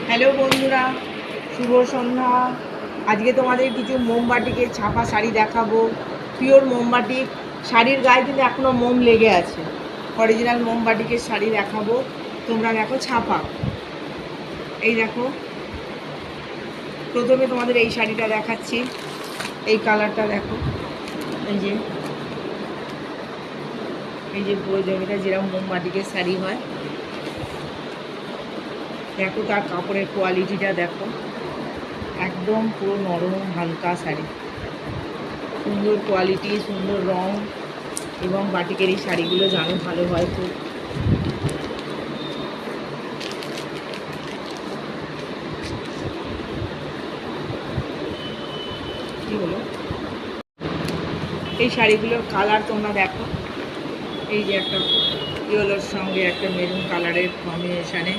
Hello বন্ধুরা, শুভ সন্ধ্যা। আজকে তোমাদের কিছু মোমবাটিকে ছাপা শাড়ি দেখাবো। পিওর মোমবাটি শাড়ির গায়ে কিন্তু এখনও মোম লেগে আছে। অরিজিনাল মোমবাটিকের শাড়ি দেখাবো। তোমরা দেখো ছাপা। এই দেখো, প্রথমে তোমাদের এই শাড়িটা দেখাচ্ছি। এই কালারটা দেখো। এই যে পুরো জমিটা যেরকম মোমবাটিকের শাড়ি হয়, দেখো তার কাপড়ের কোয়ালিটিটা দেখো। একদম পুরো নরম হালকা শাড়ি, সুন্দর কোয়ালিটি, সুন্দর রং, এবং বাটিকের এই শাড়িগুলো জানো ভালো হয় খুব। কী হলো, এই শাড়িগুলোর কালার তোমরা দেখো। এই যে একটা ইয়েলোর সঙ্গে একটা মেরুন কালারের কম্বিনেশানে